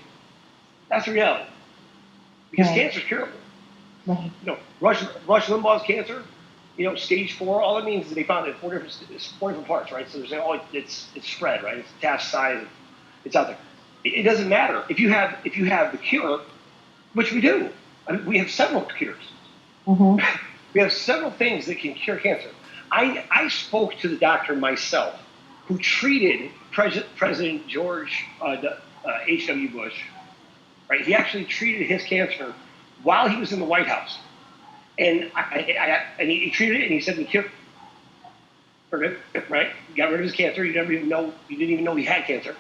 That's the reality. Because cancer is curable. Right. Rush Limbaugh's cancer, stage 4. All it means is they found it in 4 different parts, right? So they're saying, it's spread, right? It's metastasized. It's out there. It doesn't matter if you have the cure, which we do. I mean, we have several cures. Mm-hmm. We have several things that can cure cancer. I spoke to the doctor myself, who treated President George H.W. Bush. Right, he actually treated his cancer while he was in the White House, and he treated it, and he said the cure for it, right? He got rid of his cancer. You didn't even know he had cancer.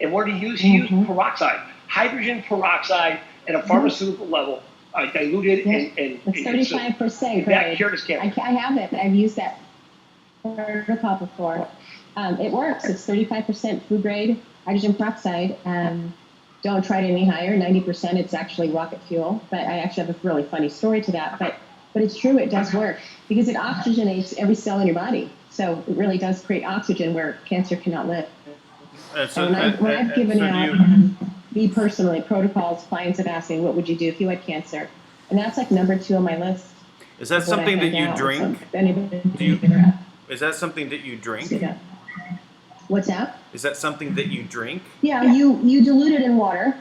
And what did he use? He used peroxide, hydrogen peroxide at a pharmaceutical level, diluted and it's 35%. That cured his cancer. I have it. I've used that protocol before. It works. It's 35% food grade hydrogen peroxide. Don't try it any higher. 90%. It's actually rocket fuel. But I actually have a really funny story to that. But it's true. It does work because it oxygenates every cell in your body. So it really does create oxygen where cancer cannot live. When I've given out, me personally, protocols, clients have asked me, what would you do if you had cancer? And that's like number 2 on my list. Is that something that you drink? Is that something that you drink? What's that? Is that something that you drink? Yeah. You dilute it in water.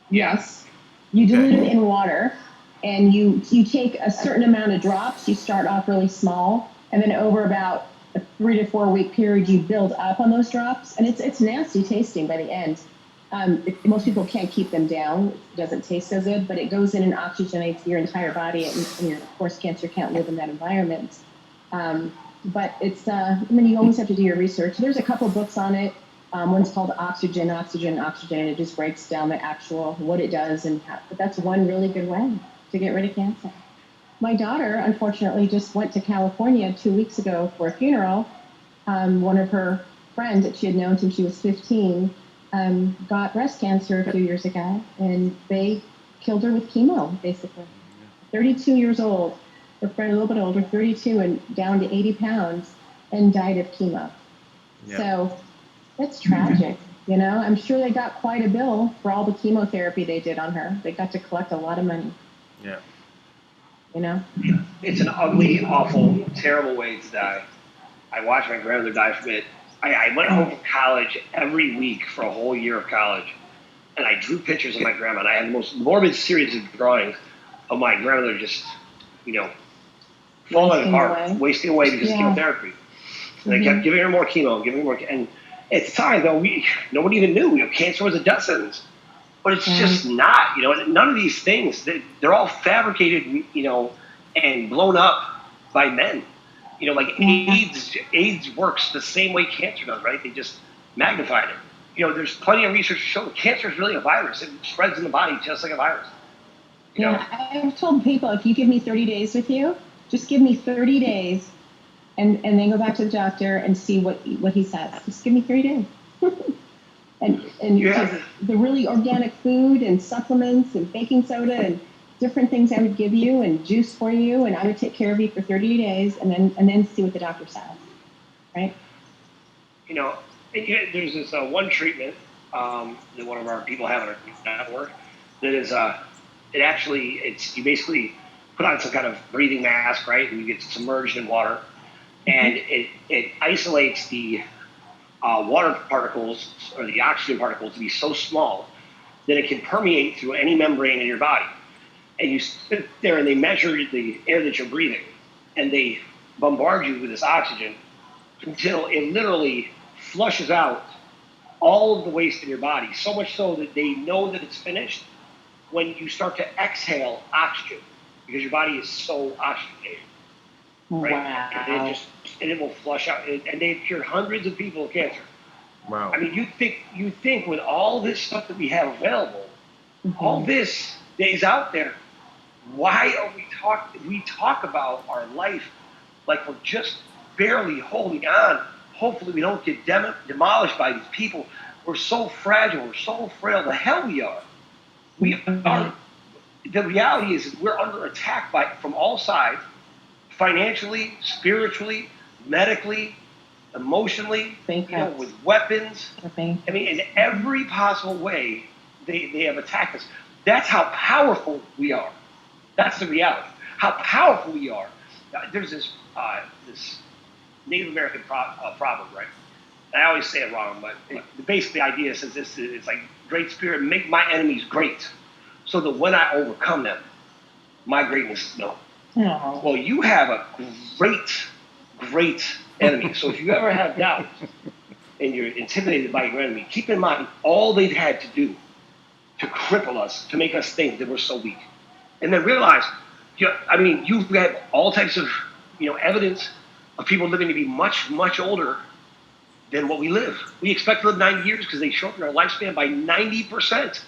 Yes. You dilute it in water, and you take a certain amount of drops. You start off really small, and then over about a 3 to 4 week period, you build up on those drops, and it's nasty tasting by the end. Most people can't keep them down. It doesn't taste so good, but it goes in and oxygenates your entire body, and of course, cancer can't live in that environment. But it's, you always have to do your research. There's a couple books on it. One's called Oxygen, and it just breaks down the actual, what it does, but that's one really good way to get rid of cancer. My daughter, unfortunately, just went to California 2 weeks ago for a funeral. One of her friends that she had known since she was 15 got breast cancer a few years ago, and they killed her with chemo, basically. 32 years old. Her friend a little bit older, 32, and down to 80 pounds, and died of chemo. Yeah. So that's tragic, I'm sure they got quite a bill for all the chemotherapy they did on her. They got to collect a lot of money. Yeah. It's an ugly, awful, terrible way to die. I watched my grandmother die from it. I went home from college every week for a whole year of college, and I drew pictures of my grandma, and I had the most morbid series of drawings of my grandmother just, falling apart, wasting away because of chemotherapy. And they kept giving her more chemo, and at the time, though, nobody even knew, cancer was a death sentence. But it's just not, none of these things, they're all fabricated, and blown up by men. AIDS works the same way cancer does, right? They just magnified it. There's plenty of research to show that cancer is really a virus. It spreads in the body just like a virus. I've told people, if you give me 30 days with you, just give me 30 days and then go back to the doctor and see what he says. Just give me 30 days. and the really organic food and supplements and baking soda and different things I would give you and juice for you, and I would take care of you for 30 days and then see what the doctor says, right? There's this one treatment that one of our people have on our network that is you basically put on some kind of breathing mask, right, and you get submerged in water, and it isolates the water particles or the oxygen particles to be so small that it can permeate through any membrane in your body. And you sit there and they measure the air that you're breathing, and they bombard you with this oxygen until it literally flushes out all of the waste in your body, so much so that they know that it's finished when you start to exhale oxygen, because your body is so oxygenated. Right? Wow. And it will flush out. And they've cured hundreds of people of cancer. Wow. I mean, you think with all this stuff that we have available, all this that is out there, why are we talk about our life like we're just barely holding on? Hopefully we don't get demolished by these people. We're so fragile. We're so frail. The hell we are. We are. The reality is we're under attack from all sides, financially, spiritually, medically, emotionally, with weapons. I mean, in every possible way, they have attacked us. That's how powerful we are. That's the reality. How powerful we are. There's this Native American proverb, right? I always say it wrong, but basically the idea says this: it's like, great spirit, make my enemies great, so that when I overcome them, my greatness is known. Oh. Well, you have a great enemy. So if you ever have doubts and you're intimidated by your enemy, keep in mind all they've had to do to cripple us, to make us think that we're so weak. And then realize, you've got all types of, evidence of people living to be much, much older than what we live. We expect to live 90 years because they shorten our lifespan by 90%.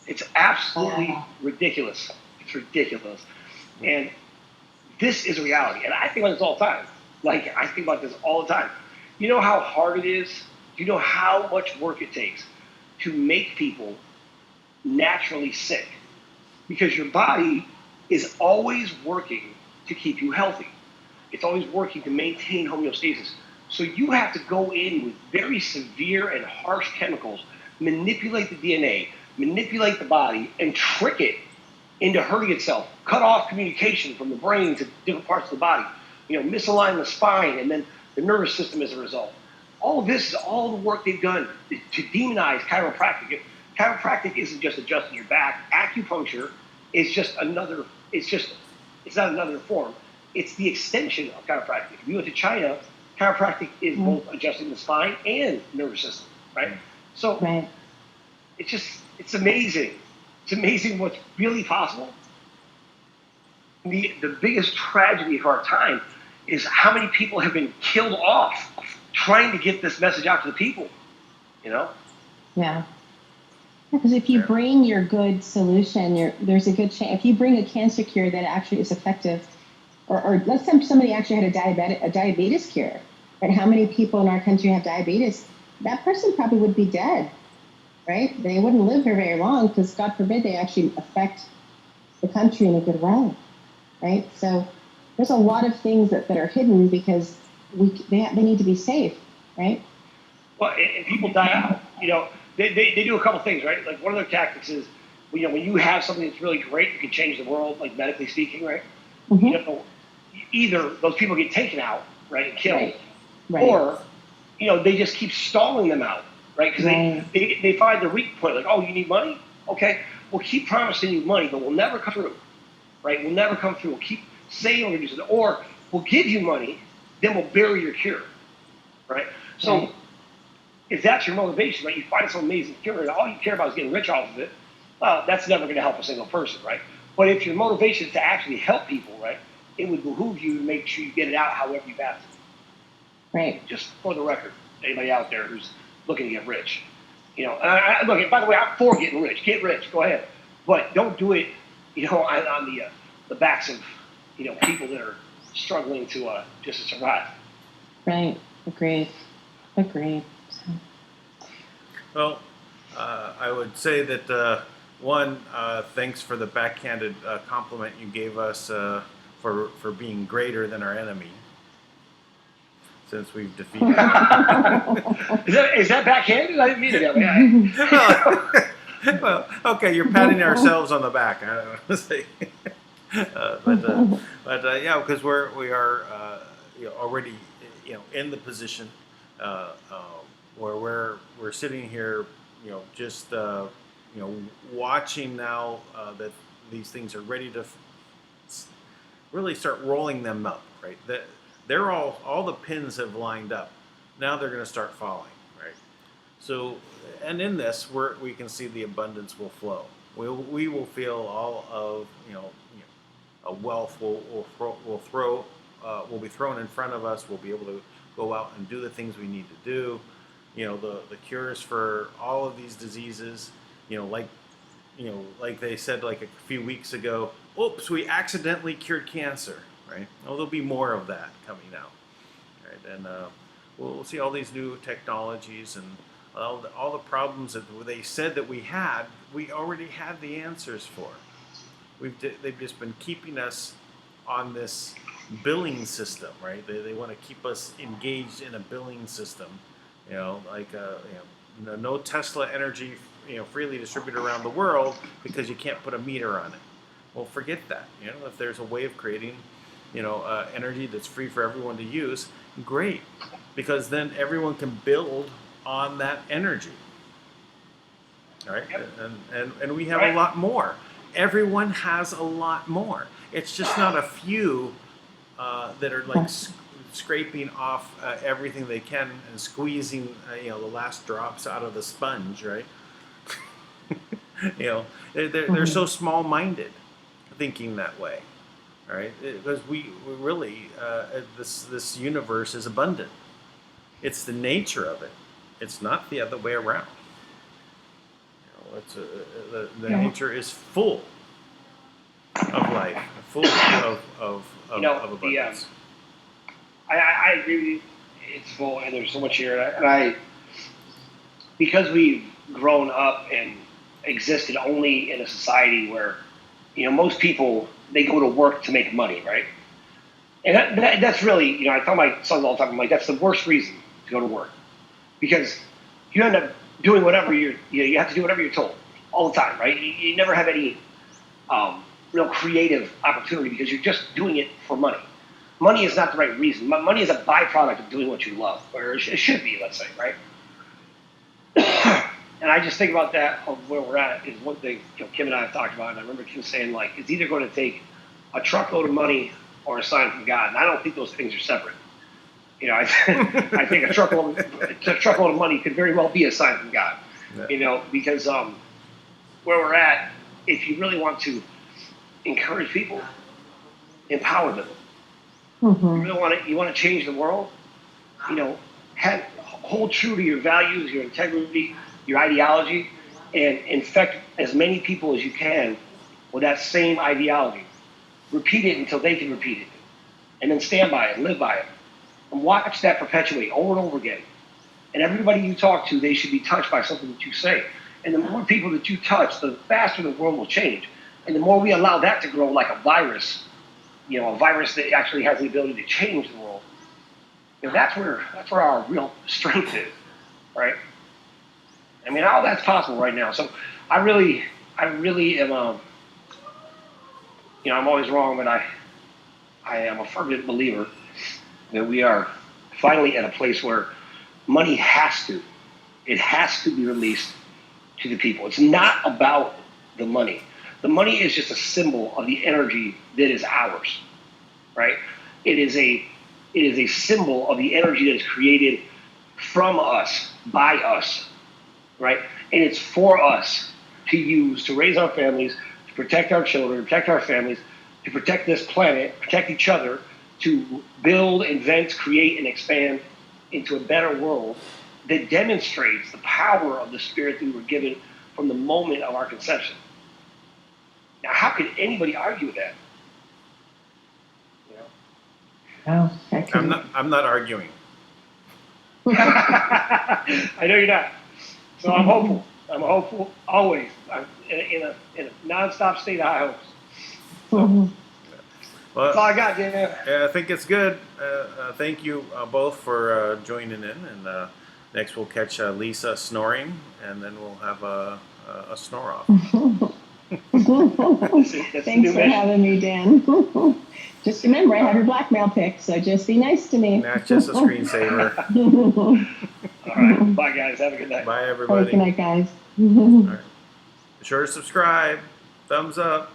It's absolutely ridiculous. It's ridiculous. And this is a reality. And I think about this all the time. Like, I think about this all the time. You know how hard it is? You know how much work it takes to make people naturally sick? Because your body is always working to keep you healthy. It's always working to maintain homeostasis. So you have to go in with very severe and harsh chemicals, manipulate the DNA, manipulate the body, and trick it into hurting itself, cut off communication from the brain to different parts of the body, misalign the spine and then the nervous system as a result. All of this is all the work they've done to demonize chiropractic. Chiropractic isn't just adjusting your back. Acupuncture is just it's not another form. It's the extension of chiropractic. If you went to China, chiropractic is both adjusting the spine and nervous system, right? So it's amazing. It's amazing what's really possible. The biggest tragedy of our time is how many people have been killed off trying to get this message out to the people, Yeah. Because if you bring your good solution, there's a good chance. If you bring a cancer cure that actually is effective, or let's say somebody actually had a diabetes cure, right? How many people in our country have diabetes? That person probably would be dead, right? They wouldn't live for very long because, God forbid, they actually affect the country in a good way, right? So there's a lot of things that are hidden because they need to be safe, right? Well, and people die out. They do a couple things, right? Like, one of their tactics is, when you have something that's really great, you can change the world, like medically speaking, right? Mm-hmm. Either those people get taken out, right, and killed, right. Or, they just keep stalling them out, right? Because they find the weak point, like, oh, you need money? Okay, we'll keep promising you money, but we'll never come through, right? We'll never come through. We'll keep saying we're going to do it, or we'll give you money, then we'll bury your cure, right? So if that's your motivation, right, you find some amazing cure, and all you care about is getting rich off of it, well, that's never going to help a single person, right? But if your motivation is to actually help people, right, it would behoove you to make sure you get it out however you have to. Right. Just for the record, anybody out there who's looking to get rich. Look, by the way, I'm for getting rich. Get rich, go ahead. But don't do it, on the backs of, people that are struggling to just to survive. Right. Agreed. Well, I would say that, one, thanks for the backhanded compliment you gave us for being greater than our enemy, since we've defeated Is that backhanded? I didn't mean it that way. Well, okay, you're patting ourselves on the back. I don't want to say. Yeah, because we are already in the position where we're sitting here, just watching now that these things are ready to really start rolling them up, right? all the pins have lined up. Now they're going to start falling, right? So, and in this, we can see the abundance will flow. We will feel all of a wealth will be thrown in front of us. We'll be able to go out and do the things we need to do. The cures for all of these diseases. Like they said like a few weeks ago. Oops, we accidentally cured cancer. Right? Well, there'll be more of that coming out. Right? And we'll see all these new technologies and all the problems that they said that we already had the answers for. They've just been keeping us on this billing system, right? They want to keep us engaged in a billing system, no Tesla energy, freely distributed around the world because you can't put a meter on it. Well, forget that. If there's a way of creating, energy that's free for everyone to use, great, because then everyone can build on that energy. All right, Yep. and we have a lot more. Everyone has a lot more. It's just not a few that are like scraping off everything they can and squeezing the last drops out of the sponge, right? They're so small-minded, thinking that way. All right, because we really this universe is abundant. It's the nature of it. It's not the other way around. The nature is full of life, full of abundance. I agree with you. It's full, and there's so much here. And because we've grown up and existed only in a society where, most people, they go to work to make money, right? And that's really, I tell my sons all the time, I'm like, that's the worst reason to go to work, because you end up doing whatever you have to do whatever you're told all the time, right? You never have any real creative opportunity because you're just doing it for money. Money is not the right reason. Money is a byproduct of doing what you love, or it should be, let's say, right? And I just think about that, of where we're at, is one thing Kim and I have talked about, and I remember Kim saying, like, it's either going to take a truckload of money or a sign from God, and I don't think those things are separate. I think a truckload of money could very well be a sign from God, because where we're at, if you really want to encourage people, empower them. You really want to change the world, hold true to your values, your integrity, your ideology, and infect as many people as you can with that same ideology. Repeat it until they can repeat it, and then stand by it, live by it, and watch that perpetuate over and over again. And everybody you talk to, they should be touched by something that you say. And the more people that you touch, the faster the world will change. And the more we allow that to grow like a virus, a virus that actually has the ability to change the world, that's where our real strength is, right? I mean, all that's possible right now. So I really am, I'm always wrong, but I am a fervent believer that we are finally at a place where money has to be released to the people. It's not about the money. The money is just a symbol of the energy that is ours, right? It is a symbol of the energy that is created from us, by us, right? And it's for us to use to raise our families, to protect our children, protect our families, to protect this planet, protect each other, to build, invent, create, and expand into a better world that demonstrates the power of the spirit that we were given from the moment of our conception. Now, how could anybody argue with that? Oh, I'm not arguing. I know you're not. So I'm hopeful. I'm hopeful always. I'm in a nonstop state of high hopes. So, well, that's all I got, Dan. I think it's good. Thank you both for joining in. And next we'll catch Lisa snoring, and then we'll have a snore off. Thanks for having me, Dan. Just remember, I have your blackmail pick, so just be nice to me. That's just a screensaver. All right. Bye, guys. Have a good night. Bye, everybody. Good night, guys. All right. Be sure to subscribe. Thumbs up.